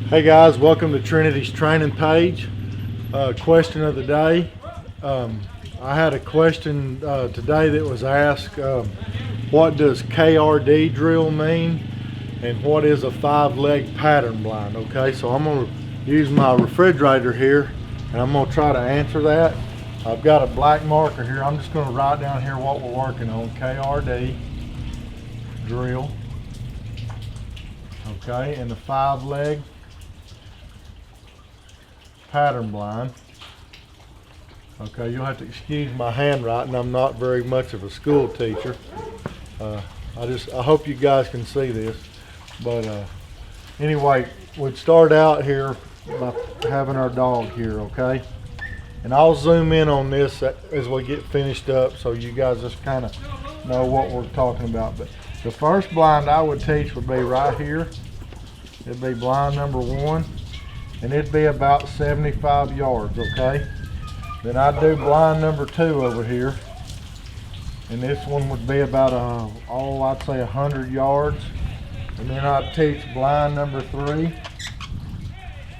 Hey guys, welcome to Trinity's training page. Question of the day. I had a question today that was asked, what does KRD drill mean and what is a 5-leg pattern blind? Okay, so I'm going to use my refrigerator here and I'm going to try to answer that. I've got a black marker here. I'm just going to write down here what we're working on. KRD drill. Okay, and the 5-leg pattern blind. Okay, you'll have to excuse my handwriting. I'm not very much of a school teacher. I hope you guys can see this. But anyway, we'd start out here by having our dog here, okay? And I'll zoom in on this as we get finished up so you guys just kind of know what we're talking about. But the first blind I would teach would be right here. It'd be blind number 1. And it'd be about 75 yards, okay? Then I'd do blind number 2 over here. And this one would be about, I'd say 100 yards. And then I'd teach blind number 3.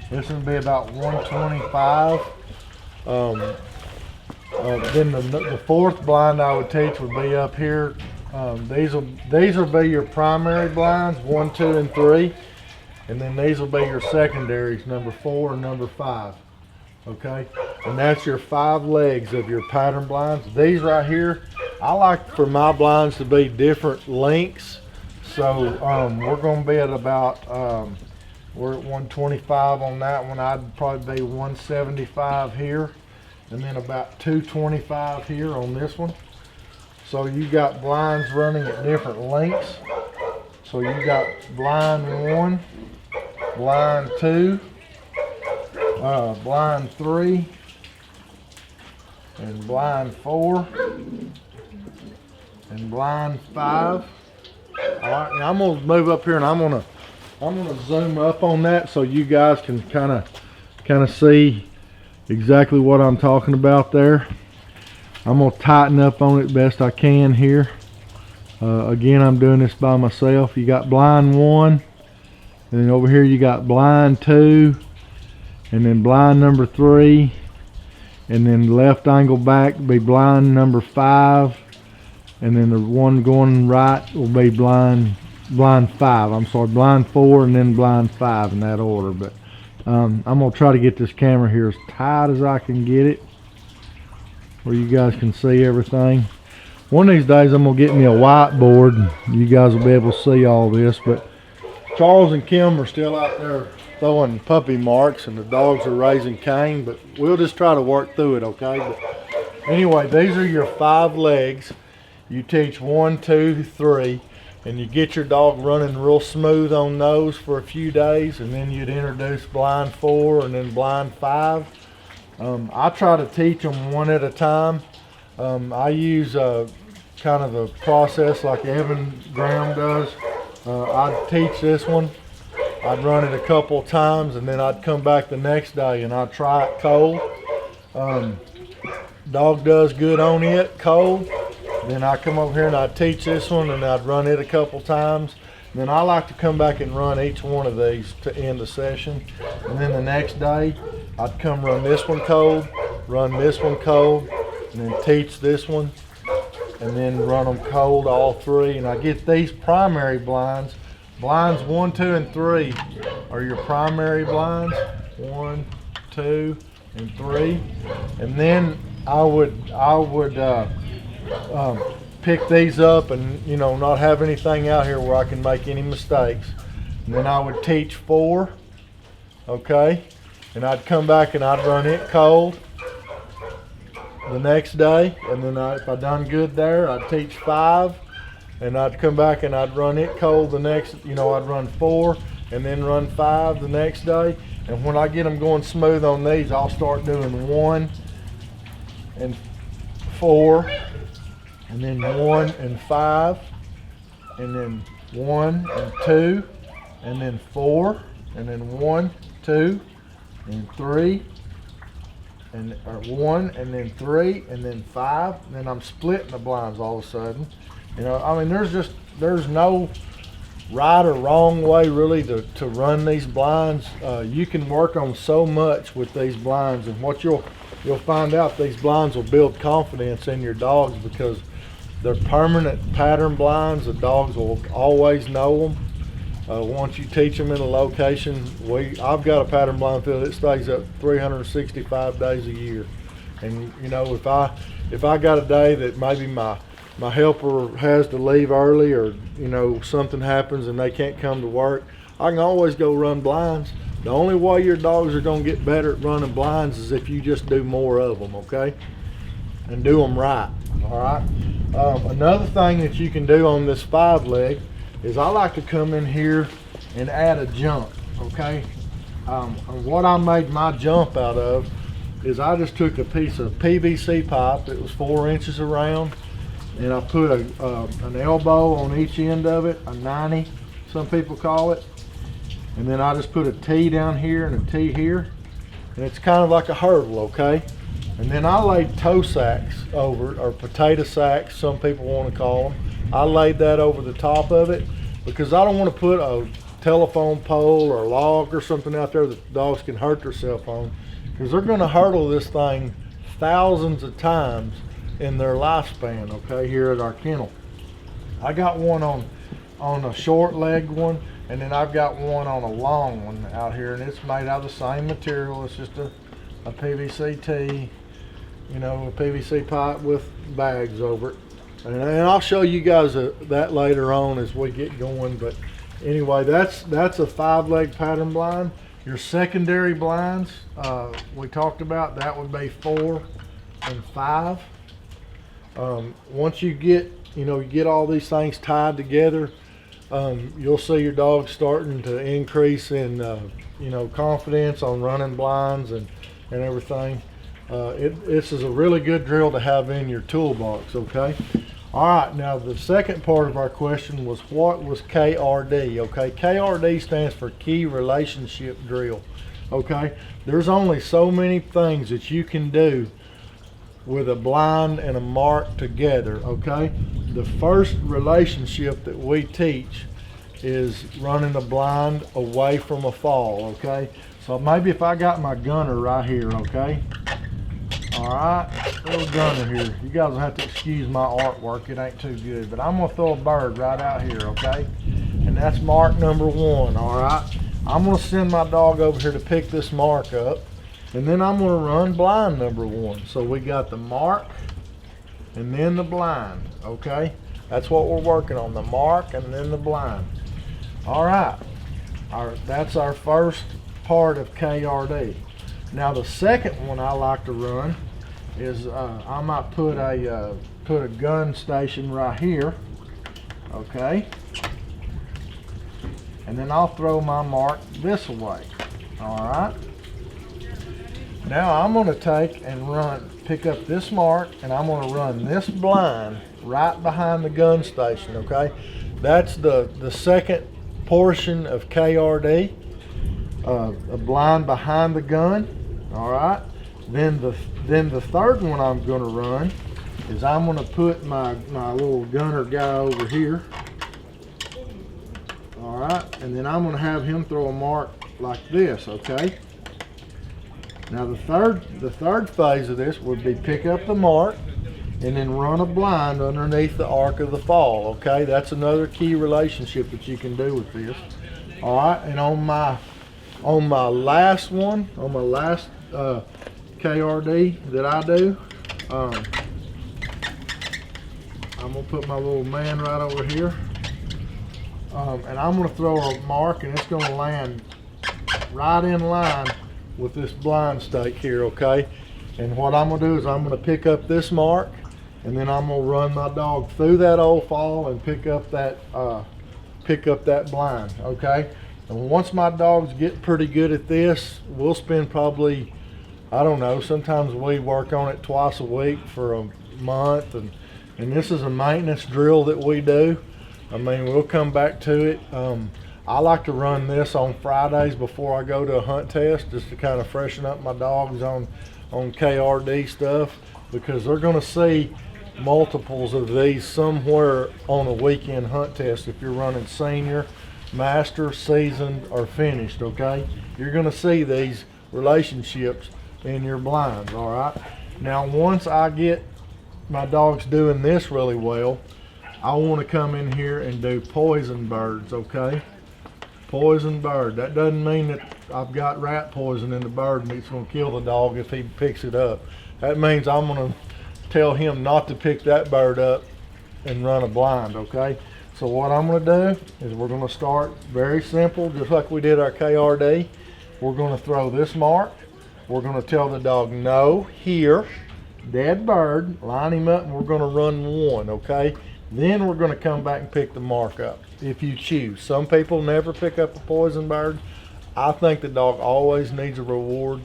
This would be about 125. Then the 4th blind I would teach would be up here. These will be your primary blinds, 1, 2, and 3. And then these will be your secondaries, number 4 and number 5, okay? And that's your 5 legs of your pattern blinds. These right here, I like for my blinds to be different lengths. So we're gonna be at about, we're at 125 on that one. I'd probably be 175 here, and then about 225 here on this one. So you got blinds running at different lengths. So you got blind 1, blind 2, blind 3, and blind 4, and blind 5. All right, now I'm gonna move up here and I'm gonna zoom up on that so you guys can kind of see exactly what I'm talking about there. I'm gonna tighten up on it best I can here. Again, I'm doing this by myself. You got blind 1. And then over here you got blind 2, and then blind number 3, and then left angle back will be blind number 5, and then the one going right will be blind 5. I'm sorry, blind 4 and then blind 5 in that order. But I'm gonna try to get this camera here as tight as I can get it, where you guys can see everything. One of these days I'm gonna get me a whiteboard and you guys will be able to see all this. But Charles and Kim are still out there throwing puppy marks and the dogs are raising Cain, but we'll just try to work through it, okay? But anyway, these are your 5 legs. You teach 1, 2, 3, and you get your dog running real smooth on those for a few days, and then you'd introduce blind 4 and then blind 5. I try to teach them one at a time. I use kind of a process like Evan Graham does. I'd teach this one, I'd run it a couple of times, and then I'd come back the next day and I'd try it cold. Dog does good on it cold. Then I come over here and I'd teach this one and I'd run it a couple times. And then I like to come back and run each one of these to end the session. And then the next day, I'd come run this one cold, run this one cold, and then teach this one, and then run them cold, all 3. And I get these primary blinds. Blinds 1, 2, and 3 are your primary blinds. 1, 2, and 3. And then I would pick these up and, you know, not have anything out here where I can make any mistakes. And then I would teach 4, okay? And I'd come back and I'd run it cold the next day, and then if I done good there, I'd teach 5, and I'd come back and I'd run it cold the next, I'd run 4 and then run 5 the next day. And when I get them going smooth on these, I'll start doing 1 and 4, and then 1 and 5, and then 1 and 2, and then 4, and then 1, 2, and 3, and 1, and then 3, and then 5, and then I'm splitting the blinds all of a sudden. I mean, there's no right or wrong way really to run these blinds. You can work on so much with these blinds, and what you'll find out, these blinds will build confidence in your dogs because they're permanent pattern blinds. The dogs will always know them. Once you teach them in a location, I've got a pattern blind field. It stays up 365 days a year. And you know, if I got a day that maybe my helper has to leave early, or you know something happens and they can't come to work, I can always go run blinds. The only way your dogs are going to get better at running blinds is if you just do more of them, okay? And do them right, all right? Another thing that you can do on this 5-leg is I like to come in here and add a jump, okay? And what I made my jump out of is I just took a piece of PVC pipe that was 4 inches around, and I put an elbow on each end of it, a 90, some people call it. And then I just put a T down here and a T here, and it's kind of like a hurdle, okay? And then I laid toe sacks over it, or potato sacks, some people want to call them. I laid that over the top of it because I don't want to put a telephone pole or log or something out there that the dogs can hurt themselves on, because they're going to hurdle this thing thousands of times in their lifespan, okay, here at our kennel. I got one on a short leg one, and then I've got one on a long one out here, and it's made out of the same material. It's just a PVC T, you know, a PVC pipe with bags over it. And I'll show you guys that later on as we get going. But anyway, that's a 5-leg pattern blind. Your secondary blinds, we talked about, that would be 4 and 5. Once you get, you know, you get all these things tied together, you'll see your dog starting to increase in, you know, confidence on running blinds and everything. This is a really good drill to have in your toolbox, okay? All right, now the second part of our question was, what was KRD, okay? KRD stands for Key Relationship Drill, okay? There's only so many things that you can do with a blind and a mark together, okay? The first relationship that we teach is running a blind away from a fall, okay? So maybe if I got my gunner right here, okay? All right, little gunner here. You guys will have to excuse my artwork, it ain't too good, but I'm gonna throw a bird right out here, okay? And that's mark number 1, all right? I'm gonna send my dog over here to pick this mark up, and then I'm gonna run blind number 1. So we got the mark and then the blind, okay? That's what we're working on, the mark and then the blind. All right, that's our first part of KRD. Now the second one I like to run is I might put a gun station right here, okay? And then I'll throw my mark this way, all right? Now I'm gonna take and pick up this mark, and I'm gonna run this blind right behind the gun station, okay? That's the second portion of KRD, a blind behind the gun, all right? Then the third one I'm gonna run is I'm gonna put my little gunner guy over here, all right? And then I'm gonna have him throw a mark like this, okay? Now the third phase of this would be pick up the mark and then run a blind underneath the arc of the fall, okay? That's another key relationship that you can do with this, all right? And on my last one, on my last KRD that I do, I'm gonna put my little man right over here, and I'm gonna throw a mark, and it's gonna land right in line with this blind stake here, okay? And what I'm gonna do is I'm gonna pick up this mark, and then I'm gonna run my dog through that old fall and pick up that blind, okay? And once my dogs get pretty good at this, we'll spend probably, I don't know, sometimes we work on it twice a week for a month, and this is a maintenance drill that we do. I mean, we'll come back to it. I like to run this on Fridays before I go to a hunt test, just to kind of freshen up my dogs on KRD stuff, because they're gonna see multiples of these somewhere on a weekend hunt test if you're running senior master, seasoned, or finished, okay? You're gonna see these relationships in your blinds, all right? Now, once I get my dogs doing this really well, I wanna come in here and do poison birds, okay? Poison bird. That doesn't mean that I've got rat poison in the bird and it's gonna kill the dog if he picks it up. That means I'm gonna tell him not to pick that bird up and run a blind, okay? So what I'm gonna do is we're gonna start very simple, just like we did our KRD. We're gonna throw this mark. We're gonna tell the dog, no, here, dead bird, line him up, and we're gonna run one, okay? Then we're gonna come back and pick the mark up, if you choose. Some people never pick up a poison bird. I think the dog always needs a reward.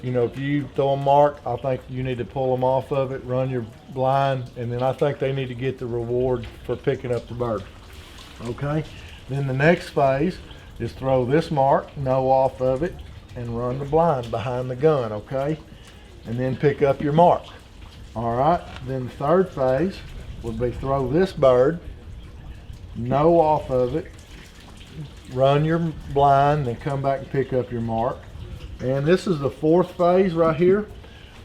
You know, if you throw a mark, I think you need to pull them off of it, run your blind, and then I think they need to get the reward for picking up the bird, okay? Then the next phase is throw this mark, no off of it, and run the blind behind the gun, okay? And then pick up your mark, all right? Then the third phase would be throw this bird, no off of it, run your blind, then come back and pick up your mark. And this is the fourth phase right here.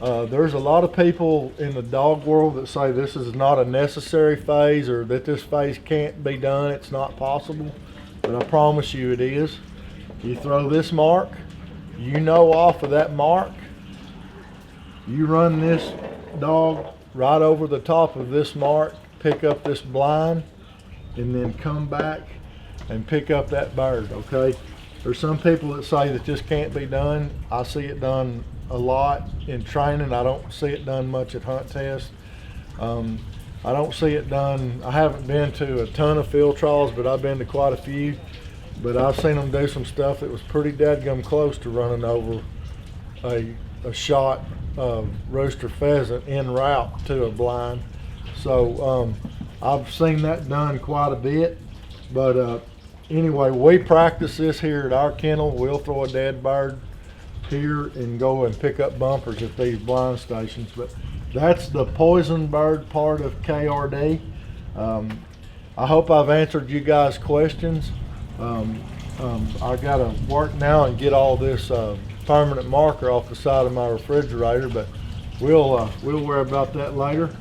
There's a lot of people in the dog world that say this is not a necessary phase, or that this phase can't be done, it's not possible, but I promise you it is. You throw this mark, you know off of that mark, you run this dog right over the top of this mark, pick up this blind, and then come back and pick up that bird, okay? There's some people that say that this can't be done. I see it done a lot in training. I don't see it done much at hunt tests. I don't see it done, I haven't been to a ton of field trials, but I've been to quite a few. But I've seen them do some stuff that was pretty dadgum close to running over a shot rooster pheasant en route to a blind. So I've seen that done quite a bit, but anyway, we practice this here at our kennel. We'll throw a dead bird here and go and pick up bumpers at these blind stations. But that's the poison bird part of KRD. I hope I've answered you guys' questions. I gotta work now and get all this permanent marker off the side of my refrigerator, but we'll worry about that later.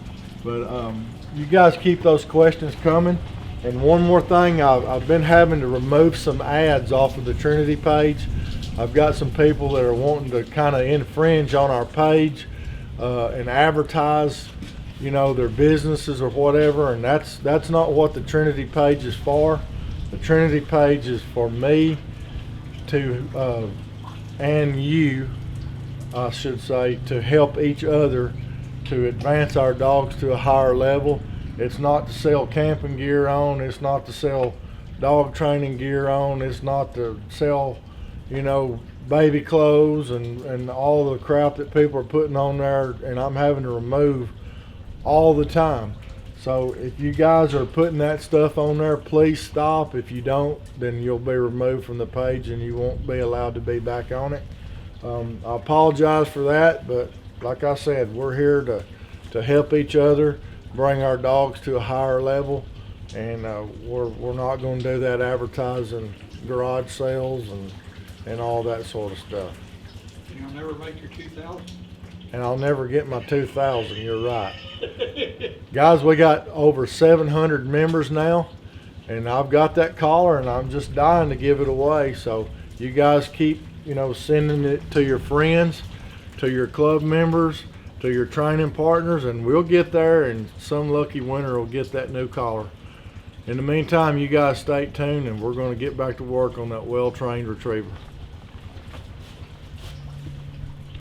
But you guys keep those questions coming. And one more thing, I've been having to remove some ads off of the Trinity page. I've got some people that are wanting to kind of infringe on our page and advertise, you know, their businesses or whatever, and that's not what the Trinity page is for. The Trinity page is for me to, and you, I should say, to help each other to advance our dogs to a higher level. It's not to sell camping gear on, it's not to sell dog training gear on, it's not to sell, you know, baby clothes and all the crap that people are putting on there, and I'm having to remove all the time. So if you guys are putting that stuff on there, please stop. If you don't, then you'll be removed from the page and you won't be allowed to be back on it. I apologize for that, but like I said, we're here to help each other bring our dogs to a higher level, and we're not going to do that advertising garage sales and all that sort of stuff. You'll never make your 2,000? And I'll never get my 2,000, you're right. Guys, we got over 700 members now, and I've got that collar and I'm just dying to give it away. So you guys keep, you know, sending it to your friends, to your club members, to your training partners, and we'll get there, and some lucky winner will get that new collar. In the meantime, you guys stay tuned, and we're going to get back to work on that well-trained retriever.